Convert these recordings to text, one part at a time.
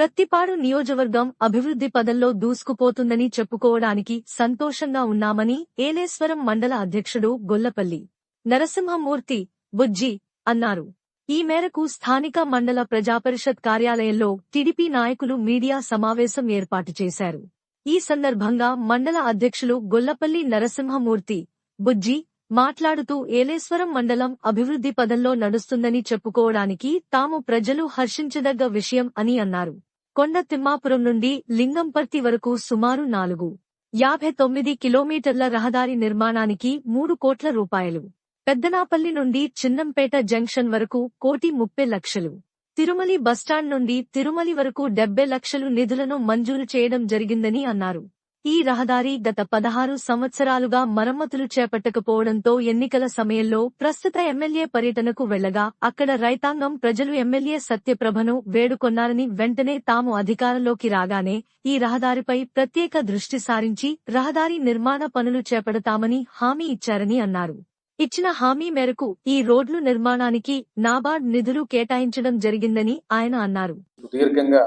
ప్రత్తిపాడు నియోజకవర్గం అభివృద్ధి పదంలో దూసుకుపోతుందని చెప్పుకోవడానికి సంతోషంగా ఉన్నామని ఏలేశ్వరం మండల అధ్యక్షుడు గొల్లపల్లి నరసింహమూర్తి బుజ్జి అన్నారు. ఈ మేరకు స్థానిక మండల ప్రజాపరిషత్ కార్యాలయంలో టీడీపీ నాయకులు మీడియా సమావేశం ఏర్పాటు చేశారు. ఈ సందర్భంగా మండల అధ్యక్షులు గొల్లపల్లి నరసింహమూర్తి బుజ్జి మాట్లాడుతూ ఏలేశ్వరం మండలం అభివృద్ధి పదంలో నడుస్తుందని చెప్పుకోవడానికి తాము ప్రజలు హర్షించదగ్గ విషయం అని అన్నారు. కొండ తిమ్మాపురం నుండి లింగంపర్తి వరకు సుమారు 4.59 కిలోమీటర్ల రహదారి నిర్మాణానికి 3 కోట్ల రూపాయలు, పెద్దనాపల్లి నుండి చిన్నంపేట జంక్షన్ వరకు 1,30 లక్షలు, తిరుమలి బస్టాండ్ నుండి తిరుమలి వరకు 70 లక్షలు నిధులను మంజూరు చేయడం జరిగిందని అన్నారు. ఈ రహదారి గత 16 సంవత్సరాలుగా మరమ్మతులు చేపట్టకపోవడంతో ఎన్నికల సమయంలో ప్రస్తుత ఎమ్మెల్యే పర్యటనకు వెళ్లగా అక్కడ రైతాంగం ప్రజలు ఎమ్మెల్యే సత్యప్రభను వేడుకొన్నారని, వెంటనే తాము అధికారంలోకి రాగానే ఈ రహదారిపై ప్రత్యేక దృష్టి సారించి రహదారి నిర్మాణ పనులు చేపడతామని హామీ ఇచ్చారని అన్నారు. ఇచ్చిన హామీ మేరకు ఈ రోడ్లు నిర్మాణానికి నాబార్డ్ నిధులు కేటాయించడం జరిగిందని ఆయన అన్నారు. దీర్ఘంగా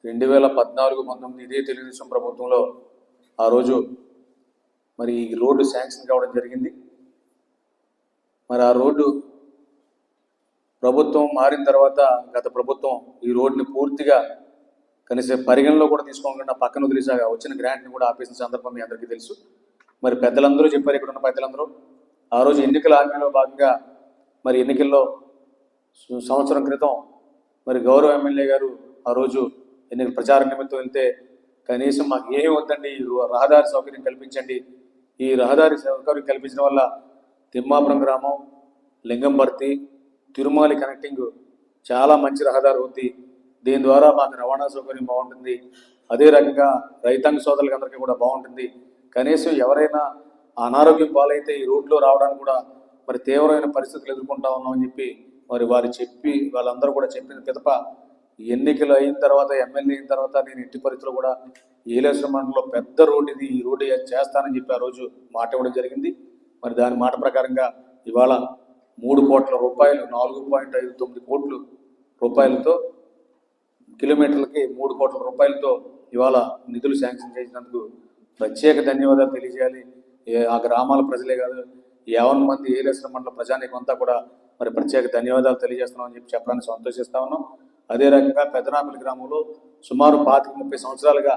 2014-19 ఇదే తెలుగుదేశం ప్రభుత్వంలో ఆ రోజు మరి ఈ రోడ్డు శాంక్షన్ కావడం జరిగింది. మరి ఆ రోడ్డు ప్రభుత్వం మారిన తర్వాత గత ప్రభుత్వం ఈ రోడ్డుని పూర్తిగా కనీసం పరిగణలో కూడా తీసుకోకుండా పక్కన వదిలేసాగా వచ్చిన గ్రాంట్ని కూడా ఆపేసిన సందర్భం మీ అందరికీ తెలుసు. మరి పెద్దలందరూ చెప్పారు, ఇక్కడ ఉన్న పెద్దలందరూ ఆ రోజు ఎన్నికల హామీలో భాగంగా మరి ఎన్నికల్లో సంవత్సరం క్రితం మరి గౌరవ ఎమ్మెల్యే గారు ఆ రోజు ఎన్నికల ప్రచార నిమిత్తం వెళ్తే కనీసం మాకు ఏమి వద్దండి, ఈ రహదారి సౌకర్యం కల్పించండి. ఈ రహదారి సౌకర్యం కల్పించడం వల్ల తిమ్మాపురం గ్రామం, లింగంపర్తి, తిరుమల కనెక్టింగ్ చాలా మంచి రహదారి అవుతుంది. దీని ద్వారా మాకు రవాణా సౌకర్యం బాగుంటుంది. అదే రకంగా రైతాంగ సోదరులకి అందరికీ కూడా బాగుంటుంది. కనీసం ఎవరైనా అనారోగ్యం పాలైతే ఈ రోడ్లో రావడానికి కూడా మరి తీవ్రమైన పరిస్థితులు ఎదుర్కొంటా ఉన్నామని చెప్పి మరి వారు చెప్పి వాళ్ళందరూ కూడా చెప్పిన పిదప ఎన్నికలు అయిన తర్వాత ఎమ్మెల్యే అయిన తర్వాత నేను ఎట్టి పరిస్థితుల్లో కూడా ఏలేశ్వరం మండలంలో పెద్ద రోడ్డు ఇది, ఈ రోడ్డు చేస్తానని చెప్పి ఆ రోజు మాట ఇవ్వడం జరిగింది. మరి దాని మాట ప్రకారంగా ఇవాళ 3 కోట్ల రూపాయలు, 4.59 కోట్ల రూపాయలతో కిలోమీటర్లకి 3 కోట్ల రూపాయలతో ఇవాళ నిధులు శాంక్షన్ చేసినందుకు ప్రత్యేక ధన్యవాదాలు తెలియజేయాలి. ఆ గ్రామాల ప్రజలే కాదు, 50 మంది ఏలేశ్వరం మండల ప్రజానీకం అంతా కూడా మరి ప్రత్యేక ధన్యవాదాలు తెలియజేస్తున్నామని చెప్పి చెప్పడానికి సంతోషిస్తా ఉన్నాం. అదే రకంగా పెద్దనాపల్లి గ్రామంలో సుమారు 25-30 సంవత్సరాలుగా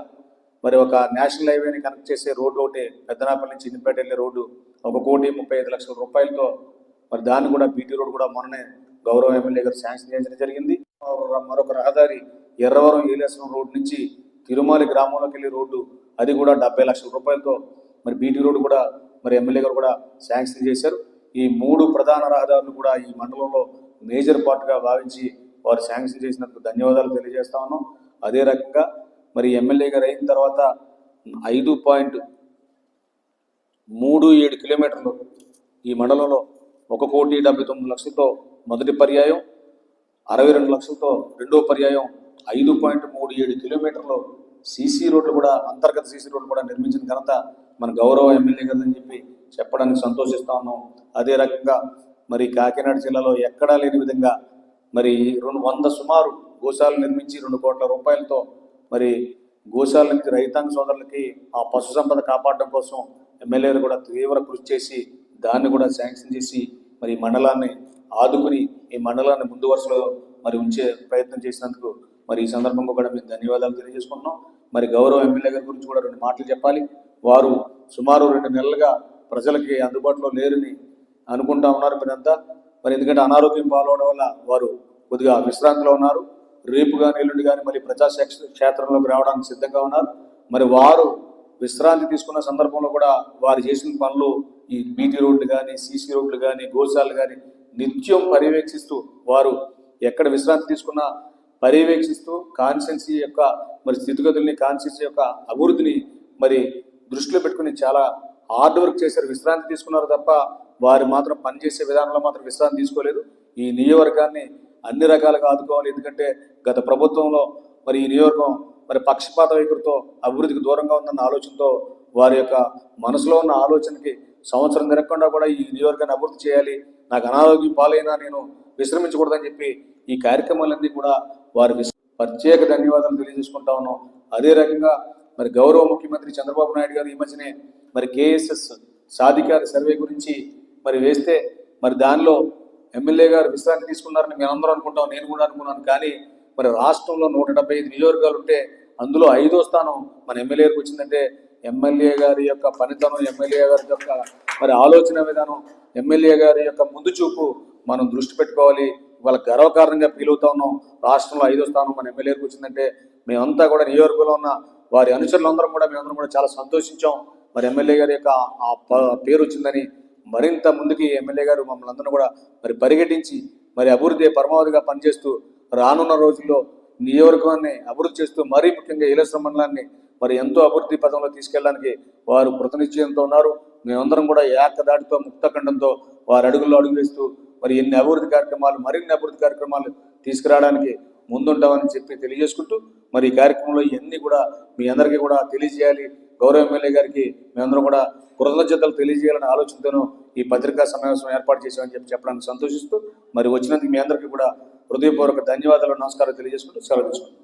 మరి ఒక నేషనల్ హైవేని కనెక్ట్ చేసే రోడ్డు ఒకటి, పెద్దనాపల్లి నుంచి చిన్నపేట వెళ్ళే రోడ్డు 1,35 లక్షల రూపాయలతో మరి దాన్ని కూడా బీటీ రోడ్డు కూడా మొన్ననే గౌరవ ఎమ్మెల్యే గారు శాంక్షన్ చేయడం జరిగింది. మరొక రహదారి ఎర్రవరం ఏలేశ్వరం రోడ్డు నుంచి తిరుమల గ్రామంలోకి వెళ్ళే రోడ్డు, అది కూడా 70 లక్షల రూపాయలతో మరి బీటీ రోడ్డు కూడా మరి ఎమ్మెల్యే గారు కూడా శాంక్షన్ చేశారు. ఈ 3 ప్రధాన రహదారులు కూడా ఈ మండలంలో మేజర్ పార్ట్గా భావించి వారు శాంక్షన్ చేసినందుకు ధన్యవాదాలు తెలియజేస్తా ఉన్నాం. అదే రకంగా మరి ఎమ్మెల్యే గారు అయిన తర్వాత 5.37 కిలోమీటర్లు ఈ మండలంలో 1,79 లక్షలతో మొదటి పర్యాయం, 62 లక్షలతో రెండో పర్యాయం 5.37 కిలోమీటర్లు సీసీ రోడ్లు కూడా, అంతర్గత సీసీ రోడ్లు కూడా నిర్మించిన ఘనత మన గౌరవ ఎమ్మెల్యే గారు అని చెప్పి చెప్పడానికి సంతోషిస్తా ఉన్నాం. అదే రకంగా మరి కాకినాడ జిల్లాలో ఎక్కడా లేని విధంగా మరి 100 సుమారు గోశాలను నిర్మించి 2 కోట్ల రూపాయలతో మరి గోశాలకి రైతాంగ సోదరులకి ఆ పశు సంపద కాపాడడం కోసం ఎమ్మెల్యేలు కూడా తీవ్ర కృషి చేసి దాన్ని కూడా శాంక్షన్ చేసి మరి మండలాన్ని ఆదుకుని ఈ మండలాన్ని ముందు వరుసలో మరి ఉంచే ప్రయత్నం చేసినందుకు మరి ఈ సందర్భంగా కూడా మేము ధన్యవాదాలు తెలియజేసుకుంటున్నాం. మరి గౌరవ ఎమ్మెల్యే గారి గురించి కూడా 2 మాటలు చెప్పాలి. వారు సుమారు 2 నెలలుగా ప్రజలకి అందుబాటులో లేరని అనుకుంటా ఉన్నారు మీరంతా. మరి ఎందుకంటే అనారోగ్యం పాల్గొనడం వల్ల వారు కొద్దిగా విశ్రాంతిలో ఉన్నారు. రేపు కానీ ఎల్లుండి కానీ మరి ప్రజా క్షేత్రంలోకి రావడానికి సిద్ధంగా ఉన్నారు. మరి వారు విశ్రాంతి తీసుకున్న సందర్భంలో కూడా వారు చేసిన పనులు ఈ బీటీ రోడ్లు కానీ, సీసీ రోడ్లు కానీ, గోశాలు కానీ నిత్యం పర్యవేక్షిస్తూ వారు ఎక్కడ విశ్రాంతి తీసుకున్నా పర్యవేక్షిస్తూ కాన్స్టిట్యున్సీ యొక్క మరి స్థితిగతుల్ని, కాన్స్టిట్యున్సీ యొక్క అభివృద్ధిని మరి దృష్టిలో పెట్టుకుని చాలా హార్డ్ వర్క్ చేశారు. విశ్రాంతి తీసుకున్నారు తప్ప వారు మాత్రం పనిచేసే విధానంలో మాత్రం విశ్రాంతి తీసుకోలేదు. ఈ నియోజకవర్గాన్ని అన్ని రకాలుగా ఆదుకోవాలి. ఎందుకంటే గత ప్రభుత్వంలో మరి ఈ నియోజకవర్గం మరి పక్షపాత వైఖరితో అభివృద్ధికి దూరంగా ఉందన్న ఆలోచనతో వారి యొక్క మనసులో ఉన్న ఆలోచనకి సంవత్సరం తిరగకుండా కూడా ఈ నియోజకవర్గాన్ని అభివృద్ధి చేయాలి, నాకు అనారోగ్యం పాలైనా నేను విశ్రమించకూడదని చెప్పి ఈ కార్యక్రమాలన్నీ కూడా వారు ప్రత్యేక ధన్యవాదాలు తెలియజేసుకుంటా ఉన్నాం. అదే రకంగా మరి గౌరవ ముఖ్యమంత్రి చంద్రబాబు నాయుడు గారు ఈ మధ్యనే మరి KSS సాధికార సర్వే గురించి మరి వేస్తే మరి దానిలో ఎమ్మెల్యే గారు విశ్రాంతి తీసుకున్నారని మేమందరం అనుకుంటాం, నేను కూడా అనుకున్నాను. కానీ మరి రాష్ట్రంలో 175 నియోజకవర్గాలు ఉంటే అందులో 5వ స్థానం మన ఎమ్మెల్యే గారికి వచ్చిందంటే ఎమ్మెల్యే గారి యొక్క పనితనం, ఎమ్మెల్యే గారి యొక్క మరి ఆలోచన విధానం, ఎమ్మెల్యే గారి యొక్క ముందు చూపు మనం దృష్టి పెట్టుకోవాలి. వాళ్ళ గర్వకారణంగా ఫీల్ అవుతా ఉన్నాం. రాష్ట్రంలో 5వ స్థానం మన ఎమ్మెల్యే గారికి వచ్చిందంటే మేమంతా కూడా నియోజకవర్గంలో ఉన్న వారి అనుచరులందరం కూడా మేమందరం కూడా చాలా సంతోషించాం. మరి ఎమ్మెల్యే గారి యొక్క పేరు వచ్చిందని మరింత ముందుకి ఎమ్మెల్యే గారు మమ్మల్ని అందరూ కూడా మరి పరిగెట్టించి మరి అభివృద్ధి పరమావధిగా పనిచేస్తూ రానున్న రోజుల్లో నియోజకవర్గాన్ని అభివృద్ధి చేస్తూ మరీ ముఖ్యంగా ఏలేశ్వరం మండలాన్ని మరి ఎంతో అభివృద్ధి పదంలో తీసుకెళ్ళడానికి వారు కృతనిశ్చయంతో ఉన్నారు. మేమందరం కూడా ఏకదాటితో ముక్తఖండంతో వారి అడుగుల్లో అడుగు వేస్తూ మరి ఎన్ని అభివృద్ధి కార్యక్రమాలు, మరిన్ని అభివృద్ధి కార్యక్రమాలు తీసుకురావడానికి ముందుంటామని చెప్పి తెలియజేసుకుంటూ మరి ఈ కార్యక్రమంలో ఇవన్నీ కూడా మీ అందరికీ కూడా తెలియజేయాలి. గౌరవ ఎమ్మెల్యే గారికి మేమందరం కూడా కృతజ్ఞతలు తెలియజేయాలనే ఆలోచనతోనూ ఈ పత్రికా సమావేశం ఏర్పాటు చేశామని చెప్పడానికి సంతోషిస్తూ మరి వచ్చినందుకు మీ అందరికీ కూడా హృదయపూర్వక ధన్యవాదాలు, నమస్కారం తెలియజేసుకుంటూ సెలవు తీసుకుంటాం.